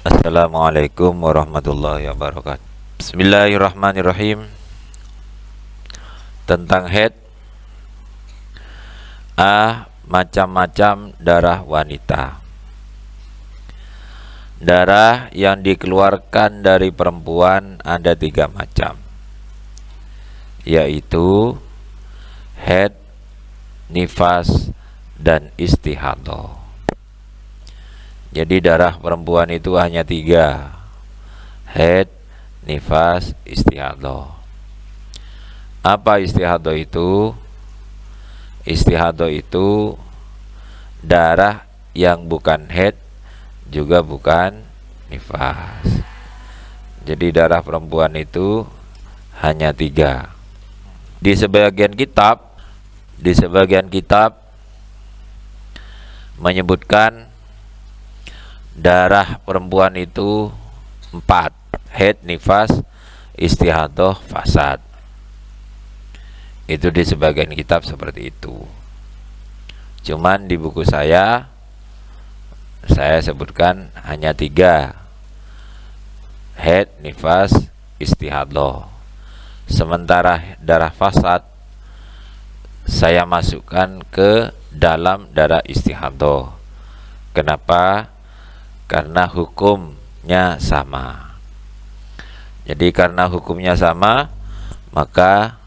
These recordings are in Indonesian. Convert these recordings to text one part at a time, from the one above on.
Assalamualaikum warahmatullahi wabarakatuh. Bismillahirrahmanirrahim. Tentang haid. Macam-macam darah wanita. Darah yang dikeluarkan dari perempuan ada 3 macam, yaitu haid, nifas, dan istihadah. Jadi darah perempuan itu hanya 3: haid, nifas, istihadah. Apa istihadah itu? Istihadah itu darah yang bukan haid juga bukan nifas. Jadi darah perempuan itu hanya 3. Di sebagian kitab menyebutkan darah perempuan itu 4: haid, nifas, istihadah, fasad. Itu di sebagian kitab seperti itu. Cuman di buku saya sebutkan hanya 3: haid, nifas, istihadah. Sementara darah fasad saya masukkan ke dalam darah istihadah. Kenapa? Karena hukumnya sama. Jadi karena hukumnya sama, maka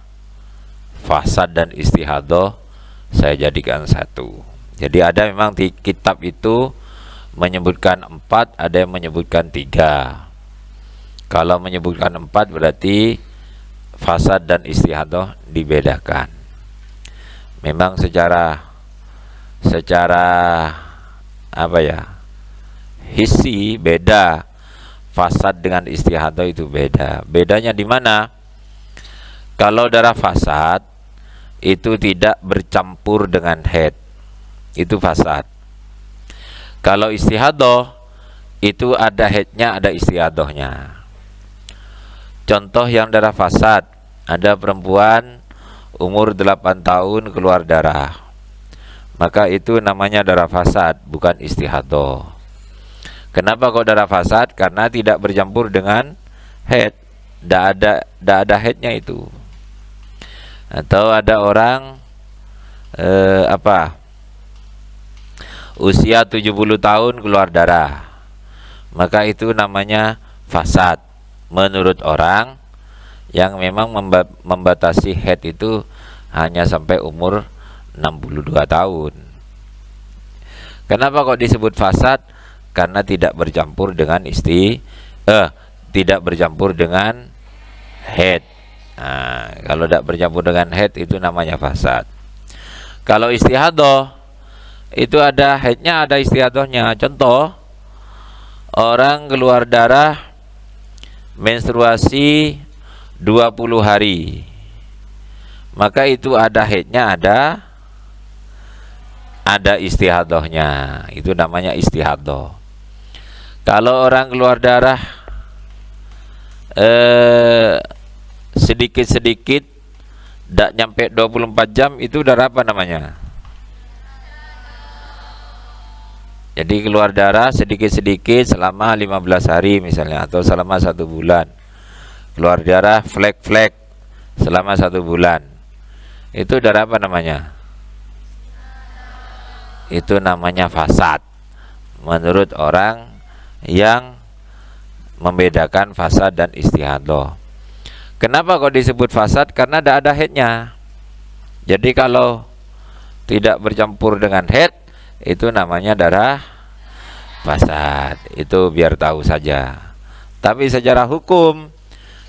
fasad dan istihadah saya jadikan satu. Jadi ada memang di kitab itu menyebutkan 4, ada yang menyebutkan 3. Kalau menyebutkan 4 berarti fasad dan istihadah dibedakan. Memang secara hissi beda, fasad dengan istihadah itu beda. Bedanya di mana? Kalau darah fasad itu tidak bercampur dengan haid, itu fasad. Kalau istihadah itu ada haidnya, ada istihadahnya. Contoh yang darah fasad, ada perempuan umur 8 tahun keluar darah, maka itu namanya darah fasad, bukan istihadah. Kenapa kok darah fasad? Karena tidak bercampur dengan haid, tidak ada haidnya itu. Atau ada orang usia 70 tahun keluar darah, maka itu namanya fasad menurut orang yang memang membatasi haid itu hanya sampai umur 62 tahun. Kenapa kok disebut fasad? Karena tidak bercampur dengan tidak bercampur dengan haid. Nah, kalau tidak bercampur dengan haid itu namanya fasad. Kalau istihadah itu ada haidnya, ada istihadahnya. Contoh, orang keluar darah menstruasi 20 hari, maka itu ada haidnya, ada istihadahnya. Itu namanya istihadah. Kalau orang keluar darah sedikit-sedikit, tidak nyampe 24 jam, itu darah apa namanya? Jadi keluar darah sedikit-sedikit selama 15 hari misalnya, atau selama 1 bulan. Keluar darah flek-flek selama 1 bulan, itu darah apa namanya? Itu namanya fasad menurut orang yang membedakan fasad dan istihadah. Kenapa kok disebut fasad? Karena tidak ada haidnya. Jadi kalau tidak bercampur dengan haid, itu namanya darah fasad. Itu biar tahu saja. Tapi secara hukum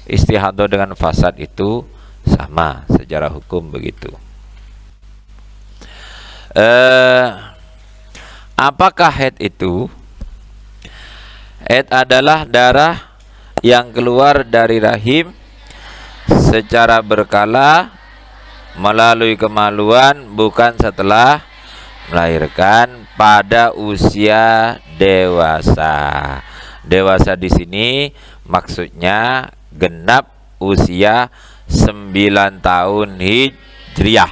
istihadah dengan fasad itu sama, secara hukum begitu. Apakah haid itu? Haid adalah darah yang keluar dari rahim secara berkala melalui kemaluan, bukan setelah melahirkan, pada usia dewasa. Dewasa di sini maksudnya genap usia 9 tahun hijriah.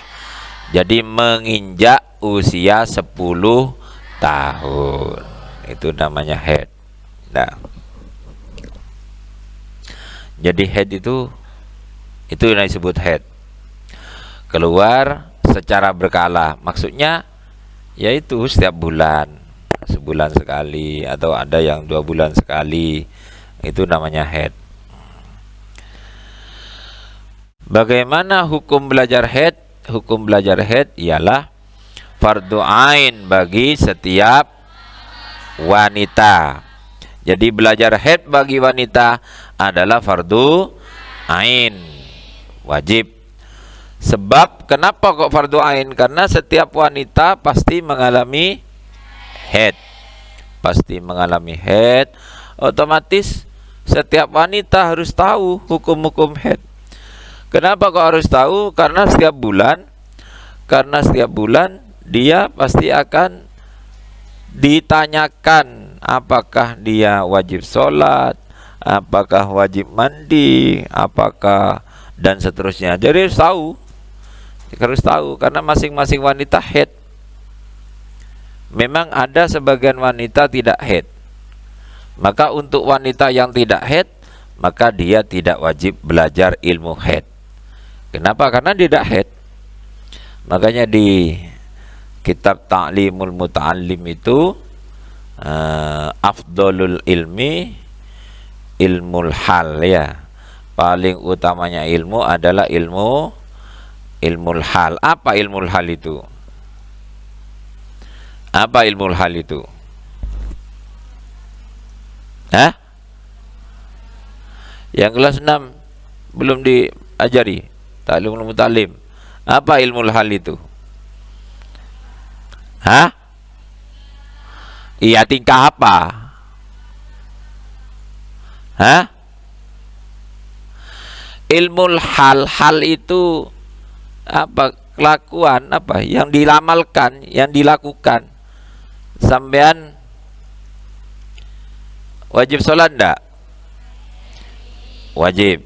Jadi menginjak usia 10 tahun. Itu namanya haid. Nah, jadi haid itu yang disebut haid. Keluar secara berkala, maksudnya yaitu setiap bulan, sebulan sekali, atau ada yang 2 bulan sekali, itu namanya haid. Bagaimana hukum belajar haid? Hukum belajar haid ialah fardu ain bagi setiap wanita. Jadi belajar haid bagi wanita adalah fardu ain, wajib. Sebab kenapa kok fardu ain? Karena setiap wanita pasti mengalami haid. Pasti mengalami haid. Otomatis setiap wanita harus tahu hukum-hukum haid. Kenapa kok harus tahu? Karena setiap bulan dia pasti akan ditanyakan apakah dia wajib sholat, apakah wajib mandi, apakah, dan seterusnya. Jadi harus tahu karena masing-masing wanita haid. Memang ada sebagian wanita tidak haid. Maka untuk wanita yang tidak haid, maka dia tidak wajib belajar ilmu haid. Kenapa? Karena dia tidak haid. Makanya di kitab Ta'limul Muta'allim itu afdolul ilmi ilmul hal, ya. Paling utamanya ilmu adalah ilmul hal. Apa ilmul hal itu? Apa ilmul hal itu? Hah? Yang kelas 6 belum diajari Ta'limul Muta'allim. Apa ilmul hal itu? Hah? Iya, tingkah apa? Hah? Ilmul hal itu apa? Kelakuan apa yang dilamalkan, yang dilakukan. Sampean wajib sholat enggak? Wajib.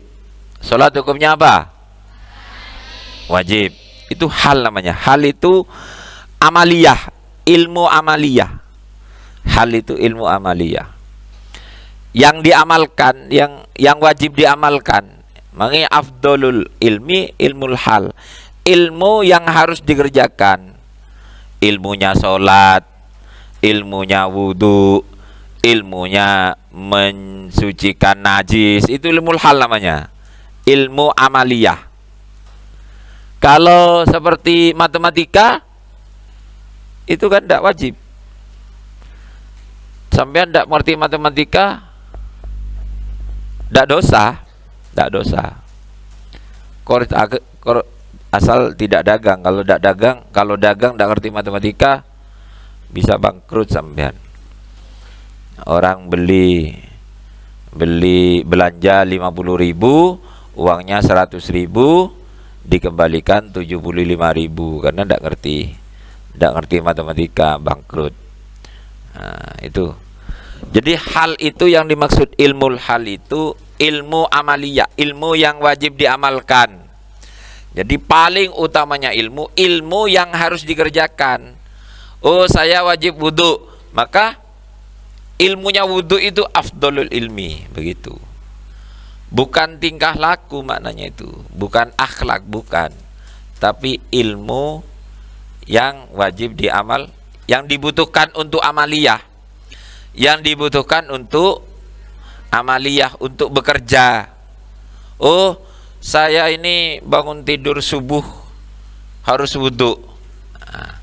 Sholat hukumnya apa? Wajib. Itu hal namanya. Hal itu amaliyah, ilmu amaliyah. Hal itu ilmu amaliyah. Yang diamalkan, yang wajib diamalkan. Makanya afdolul ilmi ilmul hal. Ilmu yang harus dikerjakan. Ilmunya sholat, ilmunya wudhu, ilmunya mensucikan najis, itu ilmul hal namanya. Ilmu amaliyah. Kalau seperti matematika, itu kan tidak wajib. Sampai tidak mengerti matematika, tidak dosa. Tidak dosa. Asal tidak dagang. Kalau dagang tidak ngerti matematika, bisa bangkrut sampean. Orang belanja 50.000, uangnya 100.000, dikembalikan 75.000 karena tidak ngerti matematika, bangkrut. Nah, itu. Jadi hal itu yang dimaksud ilmul hal itu ilmu amaliyah, ilmu yang wajib diamalkan. Jadi paling utamanya ilmu yang harus dikerjakan. Oh, saya wajib wudhu, maka ilmunya wudhu itu afdolul ilmi, begitu. Bukan tingkah laku maknanya itu, bukan akhlak, bukan. Tapi ilmu yang wajib diamal, yang dibutuhkan untuk amaliyah. Yang dibutuhkan untuk amaliyah, untuk bekerja. Oh, saya ini bangun tidur subuh harus wudhu. Nah,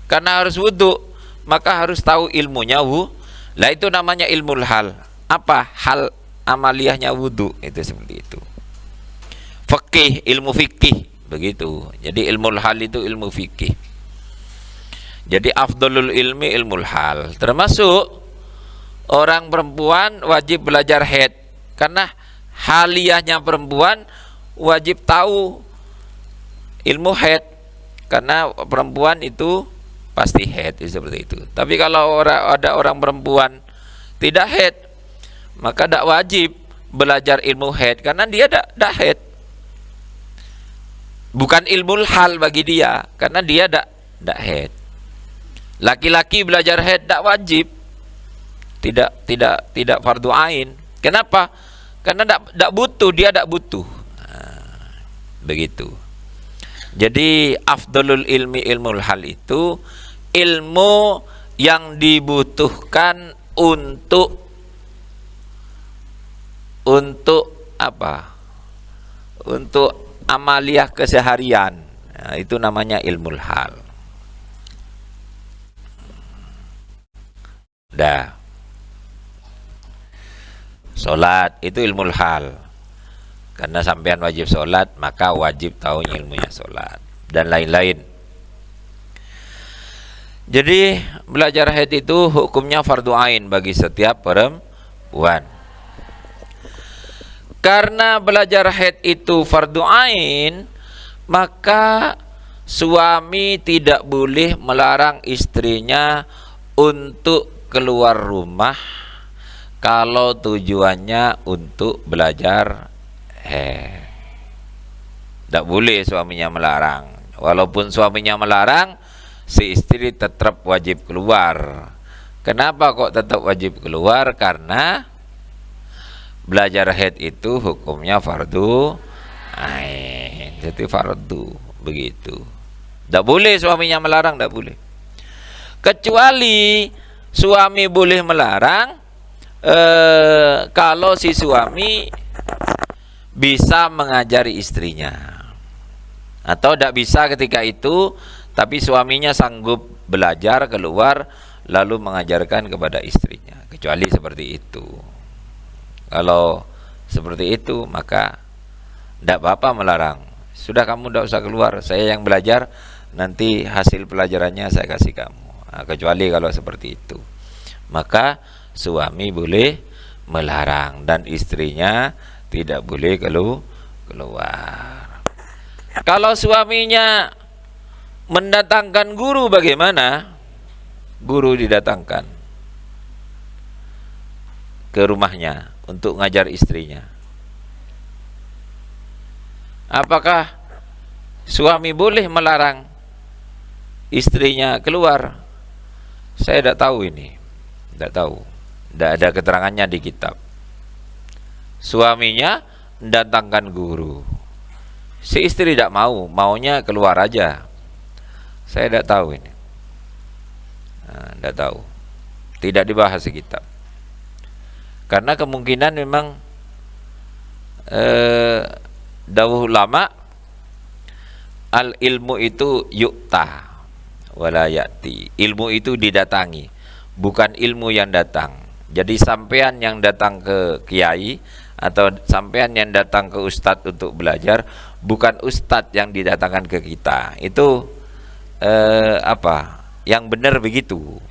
karena harus wudhu, maka harus tahu ilmunya lah, itu namanya ilmul hal. Apa hal amaliyahnya wudhu? Itu seperti itu. Fikih, ilmu fikih, begitu. Jadi ilmul hal itu ilmu fikih. Jadi afdalul ilmi ilmul hal. Termasuk orang perempuan wajib belajar haid, karena haliyahnya perempuan wajib tahu ilmu haid, karena perempuan itu pasti haid, seperti itu. Tapi kalau ada orang perempuan tidak haid, maka tidak wajib belajar ilmu haid, karena dia tidak haid. Bukan ilmul hal bagi dia, karena dia tidak haid. Laki-laki belajar haid tidak wajib, tidak fardu ain. Kenapa? Karena tidak butuh, dia tidak butuh. Begitu. Jadi afdalul ilmi ilmul hal itu ilmu yang dibutuhkan untuk apa? Untuk amaliyah keseharian. Nah, itu namanya ilmul hal. Dah. Sholat itu ilmul hal. Karena sampean wajib sholat, maka wajib tahu ilmunya sholat dan lain-lain. Jadi belajar haid itu hukumnya fardu ain bagi setiap perempuan. Karena belajar haid itu fardu ain, maka suami tidak boleh melarang istrinya untuk keluar rumah kalau tujuannya untuk belajar haid. Tidak boleh suaminya melarang. Walaupun suaminya melarang, si istri tetap wajib keluar. Kenapa kok tetap wajib keluar? Karena belajar haid itu hukumnya fardu ain. Jadi fardu, begitu. Tidak boleh suaminya melarang, tidak boleh. Kecuali suami boleh melarang kalau si suami bisa mengajari istrinya, atau tidak bisa ketika itu, tapi suaminya sanggup belajar keluar lalu mengajarkan kepada istrinya. Kecuali seperti itu. Kalau seperti itu maka tidak apa-apa melarang. Sudah, kamu tidak usah keluar, saya yang belajar, nanti hasil pelajarannya saya kasih kamu. Nah, kecuali kalau seperti itu, maka suami boleh melarang dan istrinya tidak boleh keluar. Kalau suaminya mendatangkan guru, bagaimana? Guru didatangkan ke rumahnya untuk ngajar istrinya. Apakah suami boleh melarang istrinya keluar? Saya tidak tahu ini. Tidak tahu. Tidak ada keterangannya di kitab. Suaminya mendatangkan guru. Si istri tidak mau, maunya keluar aja. Saya tidak tahu ini. Tidak tahu. Tidak dibahas di kitab. Karena kemungkinan memang dawuh ulama, al ilmu itu yukta wala ya'ti. Ilmu itu didatangi, bukan ilmu yang datang. Jadi sampean yang datang ke kiai atau sampean yang datang ke ustadz untuk belajar, bukan ustadz yang didatangkan ke kita. Itu yang benar begitu.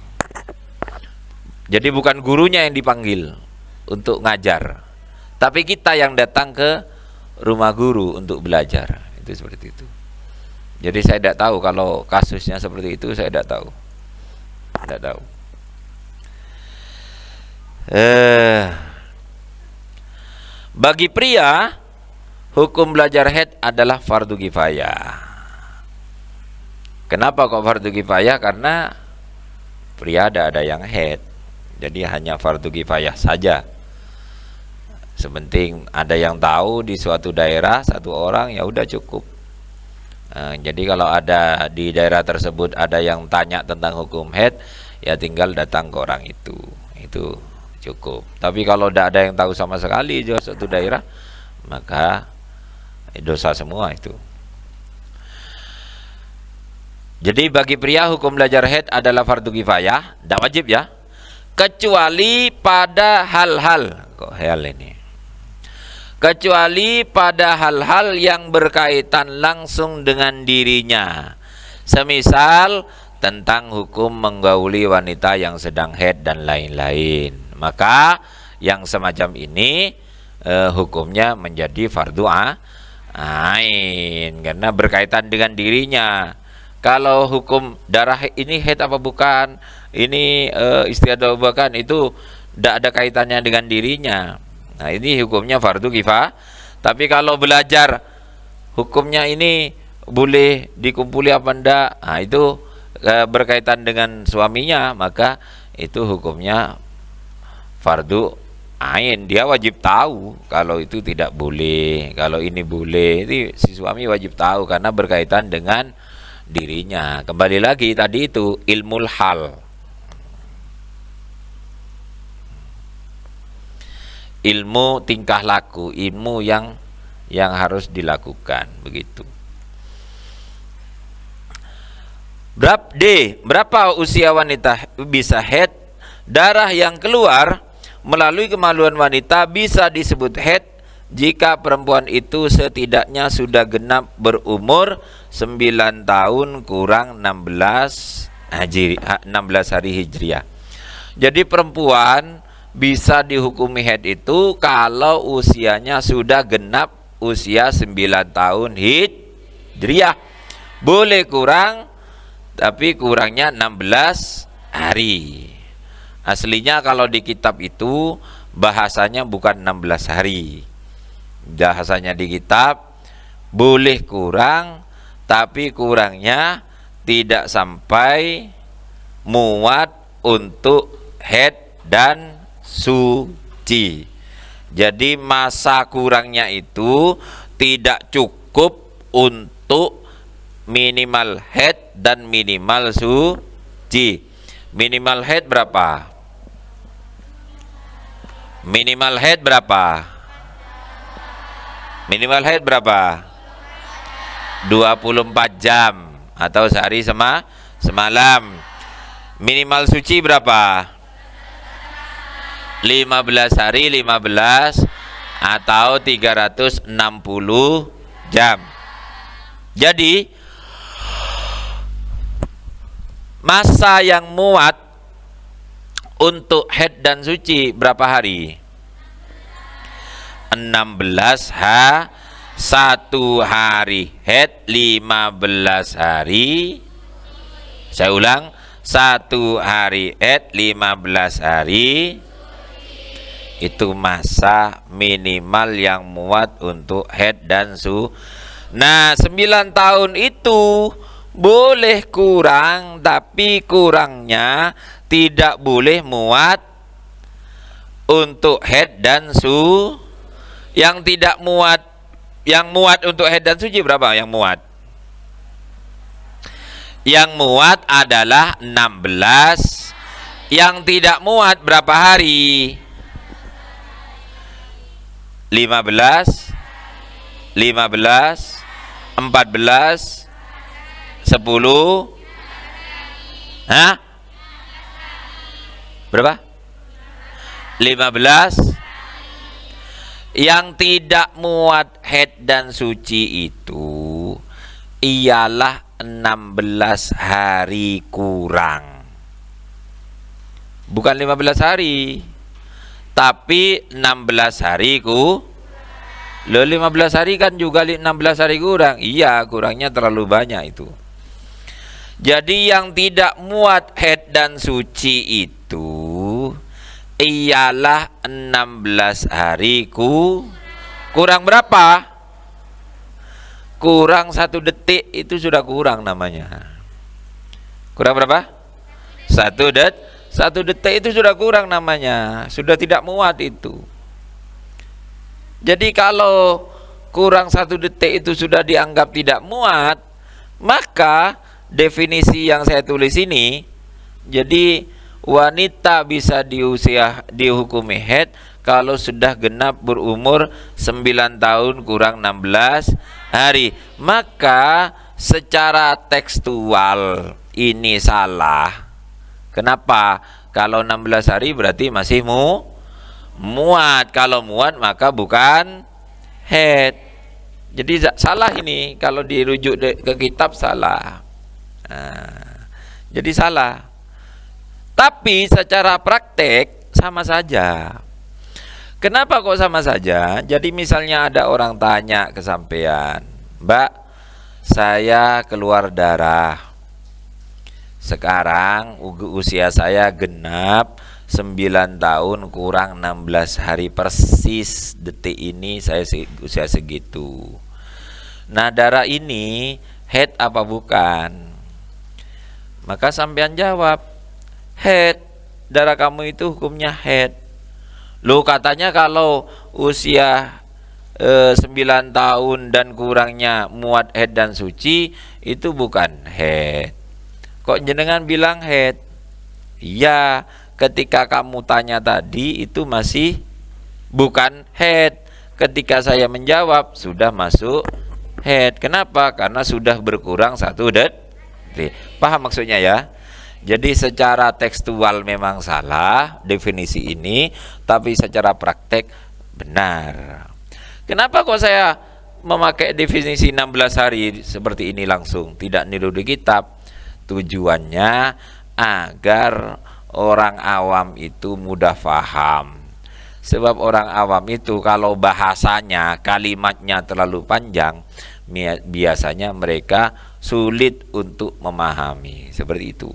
Jadi bukan gurunya yang dipanggil untuk ngajar, tapi kita yang datang ke rumah guru untuk belajar. Itu seperti itu. Jadi saya tidak tahu kalau kasusnya seperti itu, saya tidak tahu. Tidak tahu. Bagi pria, hukum belajar haid adalah fardu kifayah. Kenapa kok fardu kifayah? Karena pria ada yang haid, jadi hanya fardu kifayah saja. Sepenting ada yang tahu di suatu daerah satu orang, ya udah cukup. Jadi kalau ada di daerah tersebut ada yang tanya tentang hukum haid, ya tinggal datang ke orang itu cukup. Tapi kalau tidak ada yang tahu sama sekali di suatu daerah, maka dosa semua itu. Jadi bagi pria hukum belajar haid adalah fardu kifayah, tidak wajib ya, kecuali pada hal-hal, kecuali pada hal-hal yang berkaitan langsung dengan dirinya, semisal tentang hukum menggauli wanita yang sedang haid dan lain-lain. Maka yang semacam ini hukumnya menjadi fardu ain karena berkaitan dengan dirinya. Kalau hukum darah ini haid apa bukan, ini istiadah bukan, itu tidak ada kaitannya dengan dirinya. Nah, ini hukumnya fardu kifayah. Tapi kalau belajar hukumnya ini boleh dikumpuli apa enggak, nah itu berkaitan dengan suaminya, maka itu hukumnya fardu ain, dia wajib tahu kalau itu tidak boleh, kalau ini boleh. Itu si suami wajib tahu karena berkaitan dengan dirinya. Kembali lagi tadi itu ilmul hal, ilmu tingkah laku, ilmu yang harus dilakukan begitu. Berapa usia wanita bisa haid? Darah yang keluar melalui kemaluan wanita bisa disebut haid jika perempuan itu setidaknya sudah genap berumur 9 tahun kurang 16 hari hijriah. Jadi perempuan bisa dihukumi haid itu kalau usianya sudah genap usia 9 tahun hijriah. Boleh kurang, tapi kurangnya 16 hari. Aslinya kalau di kitab itu bahasanya bukan 16 hari. Bahasanya di kitab boleh kurang, tapi kurangnya tidak sampai muat untuk haid dan suci. Jadi masa kurangnya itu tidak cukup untuk minimal haid dan minimal suci. Minimal haid berapa? Minimal haid berapa? Minimal haid berapa? 24 jam atau sehari semalam. Minimal suci berapa? 15 hari 15 atau 360 jam. Jadi masa yang muat untuk haid dan suci berapa hari? 16 1 hari haid, 15 hari. Saya ulang, 1 hari haid, 15 hari. Itu masa minimal yang muat untuk haid dan suci. Nah, 9 tahun itu boleh kurang, tapi kurangnya tidak boleh muat untuk haid dan suci. Yang tidak muat, yang muat untuk haid dan suci berapa yang muat? Yang muat adalah 16. Yang tidak muat berapa hari? 15 14 10. Hah? Berapa? 15. Yang tidak muat haid dan suci itu ialah 16 hari kurang. Bukan 15 hari, tapi 16 hari ku. Loh, 15 hari kan juga 16 hari kurang. Iya, kurangnya terlalu banyak itu. Jadi yang tidak muat haid dan suci itu ialah 16 hari kurang berapa? Kurang 1 detik itu sudah kurang namanya. Kurang berapa? 1 detik itu sudah kurang namanya. Sudah tidak muat itu. Jadi kalau kurang 1 detik itu sudah dianggap tidak muat, maka definisi yang saya tulis ini, jadi wanita bisa dihukumi haid kalau sudah genap berumur 9 tahun kurang 16 hari. Maka secara tekstual ini salah. Kenapa? Kalau 16 hari berarti masih muat. Kalau muat maka bukan haid. Jadi salah ini, kalau dirujuk ke kitab salah. Nah, jadi salah. Tapi secara praktek sama saja. Kenapa kok sama saja? Jadi misalnya ada orang tanya ke sampean, Mbak, saya keluar darah. Sekarang usia saya genap 9 tahun kurang 16 hari, persis detik ini saya usia segitu. Nah, darah ini haid apa bukan? Maka sampean jawab, haid. Darah kamu itu hukumnya haid. Loh katanya kalau usia 9 tahun dan kurangnya muat haid dan suci itu bukan haid. Kok jenengan bilang haid? Iya, ketika kamu tanya tadi itu masih bukan haid. Ketika saya menjawab sudah masuk haid. Kenapa? Karena sudah berkurang 1 detik. Paham maksudnya ya? Jadi secara tekstual memang salah definisi ini, tapi secara praktek benar. Kenapa kok saya memakai definisi 16 hari seperti ini langsung, tidak niru di kitab? Tujuannya agar orang awam itu mudah paham. Sebab orang awam itu kalau bahasanya, kalimatnya terlalu panjang, biasanya mereka sulit untuk memahami. Seperti itu.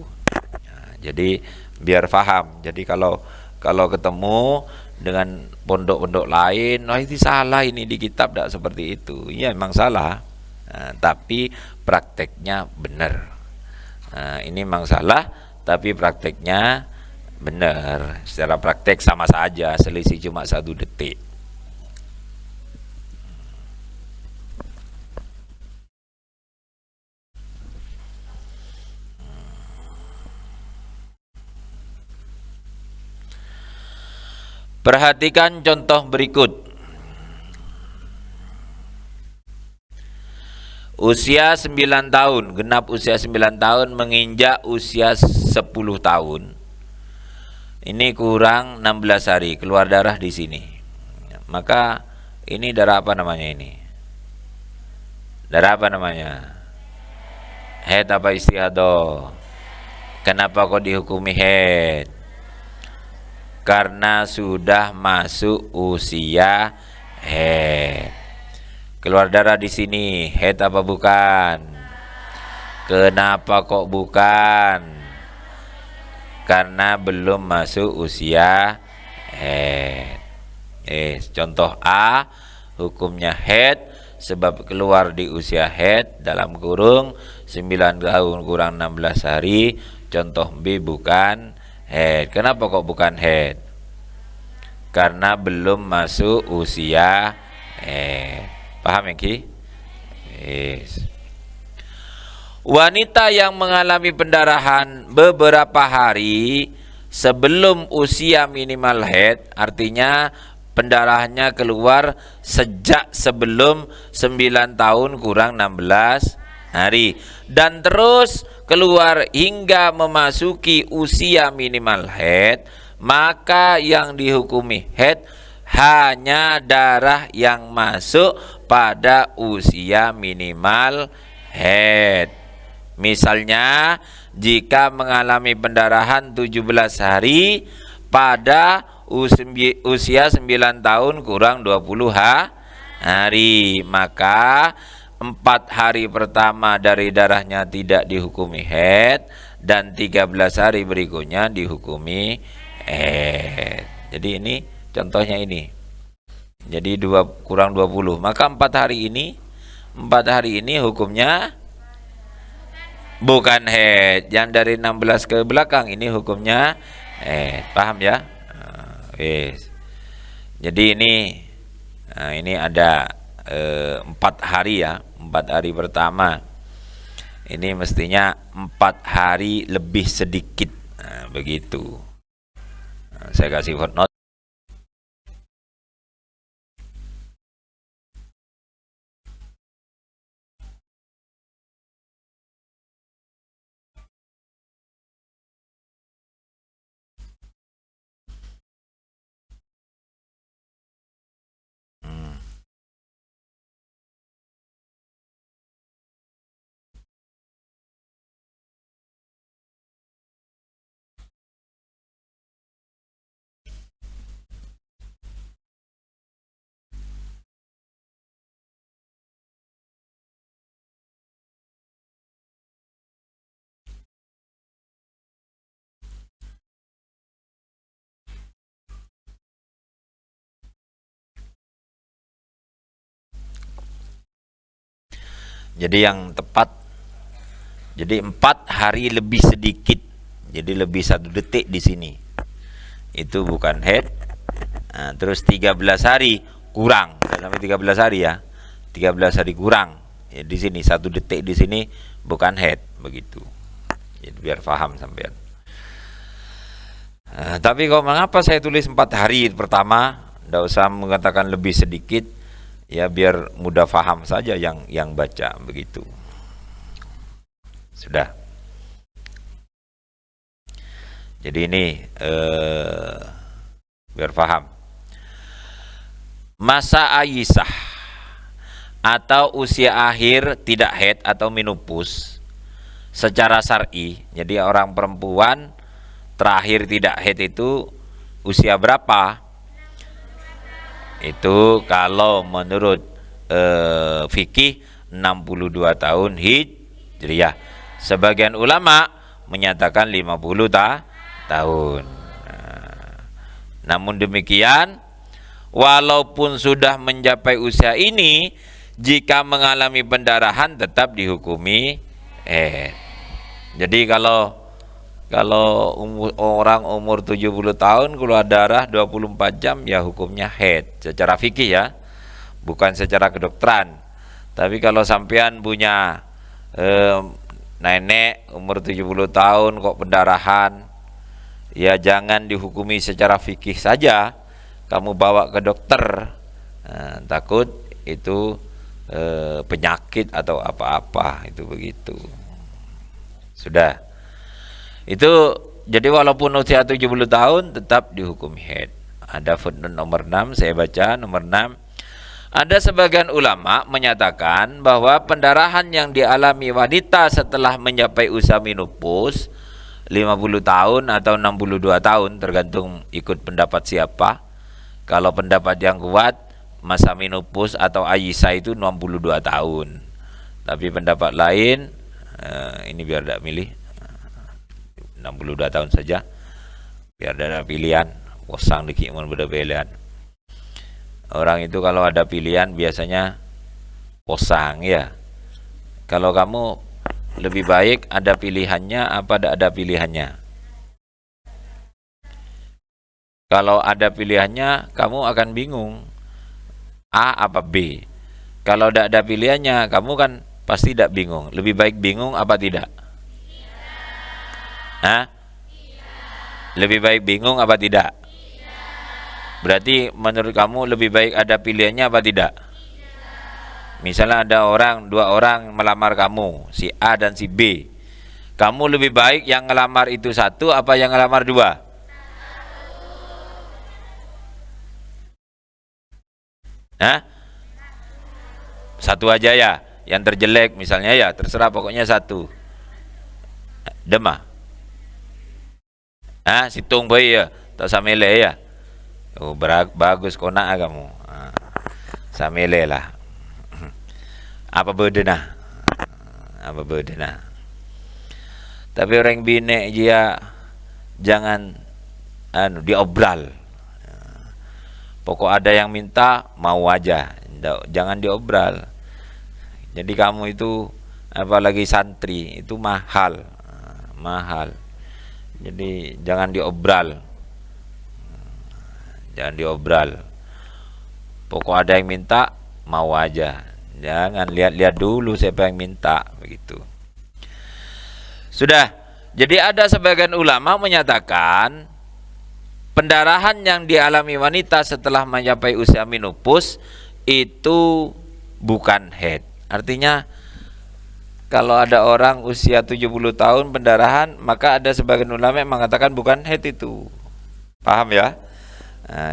Jadi biar paham. Jadi kalau ketemu dengan pondok-pondok lain, oh itu salah ini di kitab, tidak seperti itu. Iya memang salah, tapi prakteknya benar. Ini memang salah, tapi prakteknya benar. Secara praktek sama saja, selisih cuma 1 detik. Perhatikan contoh berikut. Usia 9 tahun, genap usia 9 tahun menginjak usia 10 tahun. Ini kurang 16 hari, keluar darah di sini. Maka ini darah apa namanya ini? Darah apa namanya? Haid apa istihadah? Kenapa kok dihukumi haid? Karena sudah masuk usia haid. Keluar darah di sini, haid apa bukan? Kenapa kok bukan? Karena belum masuk usia haid. Contoh A, hukumnya haid sebab keluar di usia haid dalam kurung 9 tahun kurang 16 hari. Contoh B bukan haid. Kenapa kok bukan haid? Karena belum masuk usia haid. Paham ya Ki? Yes. Wanita yang mengalami pendarahan beberapa hari sebelum usia minimal haid, artinya pendarahannya keluar sejak sebelum 9 tahun kurang 16 hari dan terus keluar hingga memasuki usia minimal haid, maka yang dihukumi haid hanya darah yang masuk pada usia minimal haid. Misalnya jika mengalami pendarahan 17 hari pada usia 9 tahun kurang 20 hari, maka 4 hari pertama dari darahnya tidak dihukumi haid dan 13 hari berikutnya dihukumi haid. Jadi ini contohnya ini. Jadi 2 kurang 20, maka 4 hari ini hukumnya bukan haid. Yang dari 16 ke belakang ini hukumnya haid. Paham ya? Yes. Jadi ini ada 4 hari ya. 4 hari pertama ini mestinya 4 hari lebih sedikit, begitu. Saya kasih footnote. Jadi yang tepat, jadi 4 hari lebih sedikit, jadi lebih 1 detik di sini. Itu bukan haid, Nah, terus 13 hari kurang, sampai 13 hari ya. 13 hari kurang. Ya, di sini 1 detik di sini bukan head begitu. Jadi biar paham sampean. Tapi kok mengapa saya tulis 4 hari pertama? Tidak usah mengatakan lebih sedikit, ya biar mudah paham saja yang baca begitu. Sudah. Jadi ini biar paham. Masa Aisyah atau usia akhir tidak haid atau menopause secara syar'i. Jadi orang perempuan terakhir tidak haid itu usia berapa? Itu kalau menurut fikih 62 tahun hijriyah. Sebagian ulama menyatakan 50 tahun. Namun demikian, walaupun sudah mencapai usia ini, jika mengalami pendarahan tetap dihukumi Jadi kalau orang umur 70 tahun keluar darah 24 jam ya hukumnya haid secara fikih ya, bukan secara kedokteran. Tapi kalau sampean punya nenek umur 70 tahun kok pendarahan, ya jangan dihukumi secara fikih saja, kamu bawa ke dokter. Takut itu penyakit atau apa-apa, itu begitu. Sudah. Itu jadi walaupun usia 70 tahun tetap dihukum haid. Ada footnote nomor 6, saya baca nomor 6. Ada sebagian ulama menyatakan bahwa pendarahan yang dialami wanita setelah mencapai usia menopause 50 tahun atau 62 tahun tergantung ikut pendapat siapa. Kalau pendapat yang kuat masa menopause atau Aisyah itu 62 tahun. Tapi pendapat lain ini biar tidak milih 62 tahun saja biar ada pilihan. Wasang dikit mun beda pilihan. Orang itu kalau ada pilihan biasanya posang ya. Kalau kamu lebih baik ada pilihannya apa tidak ada pilihannya? Kalau ada pilihannya kamu akan bingung A apa B. Kalau tidak ada pilihannya kamu kan pasti tidak bingung. Lebih baik bingung apa tidak? Lebih baik bingung apa tidak? Berarti menurut kamu lebih baik ada pilihannya apa tidak? Misalnya ada dua orang melamar kamu, si A dan si B. Kamu lebih baik yang ngelamar itu satu apa yang ngelamar dua? Satu aja ya. Yang terjelek misalnya ya terserah, pokoknya satu. Demah. Situng boy ya, tak samele ya. Oh, bagus kona kamu. Samele lah. Apa bedena? Tapi orang bine dia jangan diobral. Pokok ada yang minta mau aja, jangan diobral. Jadi kamu itu apalagi santri itu mahal. Jadi jangan diobral. Pokok ada yang minta mau aja. Jangan lihat-lihat dulu siapa yang minta begitu. Sudah. Jadi ada sebagian ulama menyatakan pendarahan yang dialami wanita setelah mencapai usia menopause itu bukan haid. Artinya kalau ada orang usia 70 tahun pendarahan, maka ada sebagian ulama yang mengatakan bukan haid itu. Paham ya?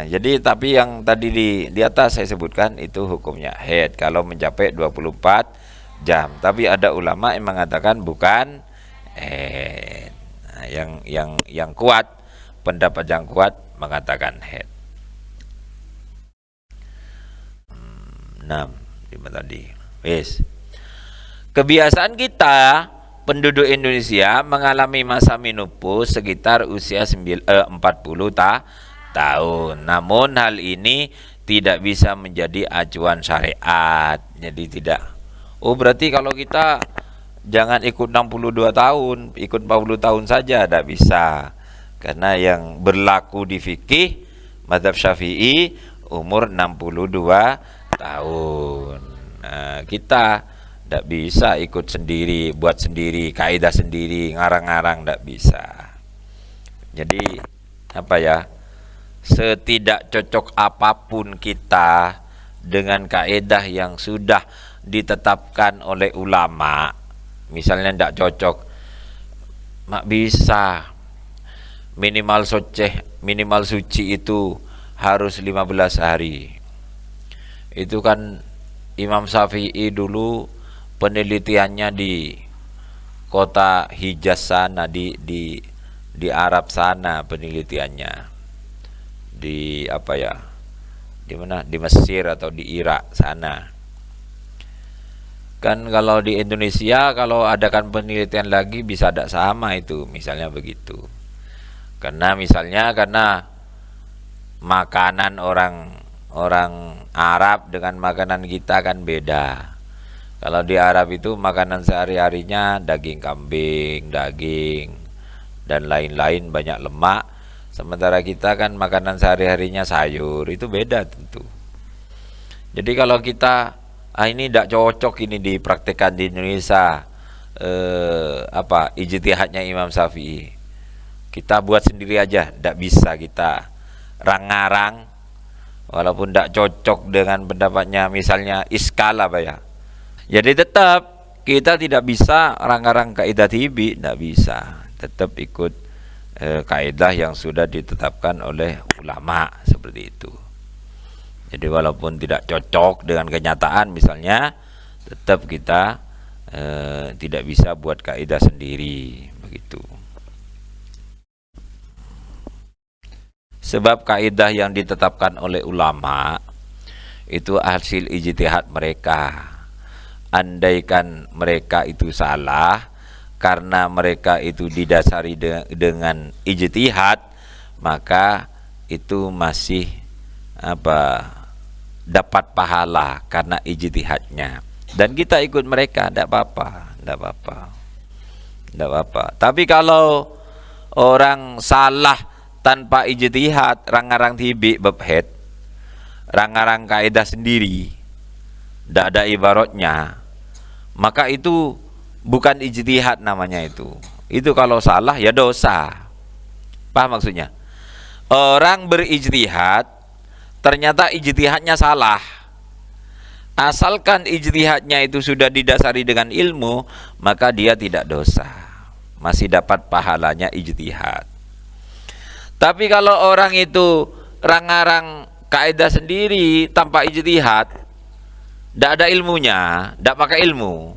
Jadi tapi yang tadi di atas saya sebutkan itu hukumnya haid kalau mencapai 24 jam. Tapi ada ulama yang mengatakan bukan haid. Yang kuat, pendapat yang kuat mengatakan haid. 6 tadi. Wis. Kebiasaan kita penduduk Indonesia mengalami masa menopause sekitar usia 40 tahun. Namun hal ini tidak bisa menjadi acuan syariat. Jadi tidak. Oh berarti kalau kita jangan ikut 62 tahun, ikut 40 tahun saja, tidak bisa. Karena yang berlaku di fikih Mazhab Syafi'i umur 62 tahun. Nah, kita tidak bisa ikut sendiri, buat sendiri, kaidah sendiri, ngarang-ngarang, tidak bisa. Jadi apa ya, setidak cocok apapun kita dengan kaidah yang sudah ditetapkan oleh ulama, misalnya tidak cocok, mak bisa minimal suci itu harus 15 hari. Itu kan Imam Syafi'i dulu penelitiannya di kota Hijaz sana, di Arab sana penelitiannya, di apa ya, di mana, di Mesir atau di Irak sana. Kan kalau di Indonesia kalau adakan penelitian lagi bisa tidak sama itu, misalnya begitu. Karena makanan orang Arab dengan makanan kita kan beda. Kalau di Arab itu makanan sehari-harinya daging kambing, daging dan lain-lain, banyak lemak. Sementara kita kan makanan sehari-harinya sayur, itu beda tentu. Jadi kalau kita ini tidak cocok ini dipraktekkan di Indonesia, ijtihadnya Imam Syafi'i, kita buat sendiri aja, tidak bisa kita rang-ngarang walaupun tidak cocok dengan pendapatnya, misalnya iskal apa ya. Jadi tetap kita tidak bisa rang-ngarang kaidah tibi, tidak bisa, tetap ikut kaidah yang sudah ditetapkan oleh ulama seperti itu. Jadi walaupun tidak cocok dengan kenyataan misalnya, tetap kita tidak bisa buat kaidah sendiri begitu. Sebab kaidah yang ditetapkan oleh ulama itu hasil ijtihad mereka. Andaikan mereka itu salah karena mereka itu didasari dengan ijtihad, maka itu masih dapat pahala karena ijtihadnya, dan kita ikut mereka, tidak apa-apa. Tapi kalau orang salah tanpa ijtihad, rang-rang tibi babhet, rang-rang kaidah sendiri, tidak ada ibaratnya, maka itu bukan ijtihad namanya itu. Itu kalau salah ya dosa. Paham maksudnya? Orang berijtihad ternyata ijtihadnya salah. Asalkan ijtihadnya itu sudah didasari dengan ilmu, maka dia tidak dosa, masih dapat pahalanya ijtihad. Tapi kalau orang itu rang-rang kaidah sendiri tanpa ijtihad, tidak ada ilmunya, tidak pakai ilmu,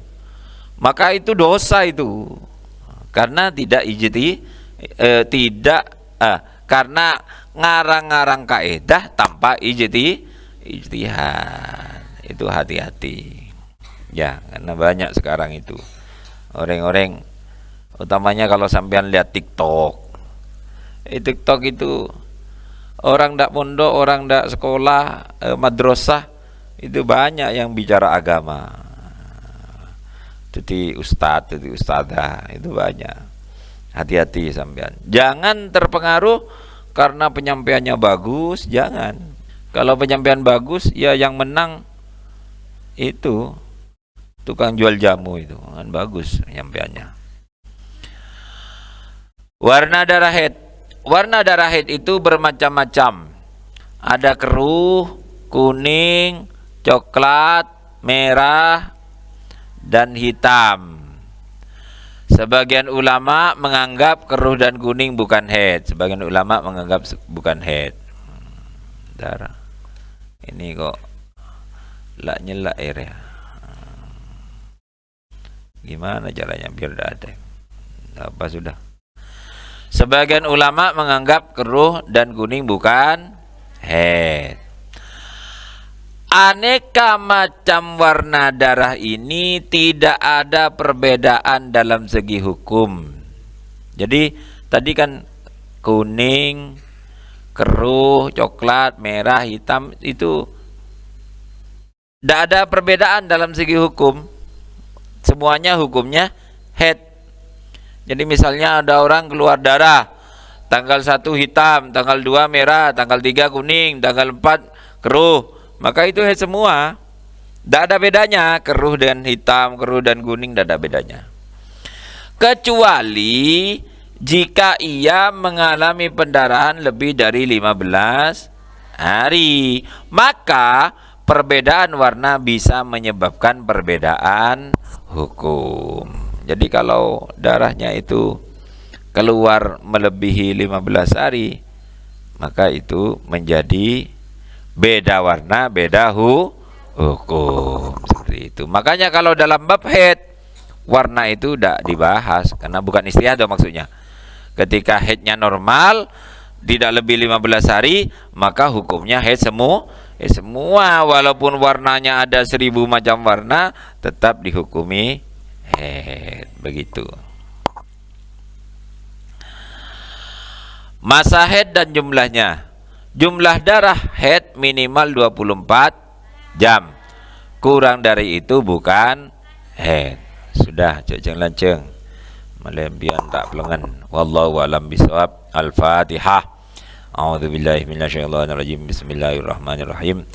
maka itu dosa itu, karena karena ngarang-ngarang kaidah tanpa ijtihad. Itu hati-hati ya, karena banyak sekarang itu orang-orang, utamanya kalau sampean lihat TikTok itu orang ndak pondok, orang ndak sekolah madrasah, itu banyak yang bicara agama. Jadi ustadz, jadi ustadzah, itu banyak. Hati-hati sampean, jangan terpengaruh karena penyampaiannya bagus, jangan. Kalau penyampaian bagus, ya yang menang itu tukang jual jamu, itu kan bagus penyampaiannya. Warna darah haid. Warna darah haid itu bermacam-macam. Ada keruh, kuning, coklat, merah, dan hitam. Sebagian ulama menganggap keruh dan kuning bukan haid. Sebagian ulama menganggap bukan haid. Darah. Ini kok nyelak air ya. Gimana caranya biar tidak ada? Apa sudah? Sebagian ulama menganggap keruh dan kuning bukan haid. Aneka macam warna darah ini tidak ada perbedaan dalam segi hukum. Jadi tadi kan kuning, keruh, coklat, merah, hitam, itu tidak ada perbedaan dalam segi hukum. Semuanya hukumnya haid. Jadi misalnya ada orang keluar darah tanggal 1 hitam, tanggal 2 merah, tanggal 3 kuning, tanggal 4 keruh, maka itu haid semua. Tidak ada bedanya keruh dan hitam, keruh dan kuning, tidak ada bedanya. Kecuali jika ia mengalami pendarahan lebih dari 15 hari, maka perbedaan warna bisa menyebabkan perbedaan hukum. Jadi kalau darahnya itu keluar melebihi 15 hari, maka itu menjadi beda warna, beda hukum. Seperti itu. Makanya kalau dalam bab haid, warna itu tidak dibahas karena bukan istihadah maksudnya. Ketika haidnya normal tidak lebih 15 hari, maka hukumnya haid semua, walaupun warnanya ada 1000 macam warna, tetap dihukumi haid. Begitu. Masa haid dan jumlahnya. Jumlah darah haid minimal 24 jam. Kurang dari itu bukan haid. Sudah, cek lanceng. Malembian tak pelengan. Wallahu a'lam bishawab. Al-Fatihah. A'udzubillahi minasyaitonir rajim. Bismillahirrahmanirrahim.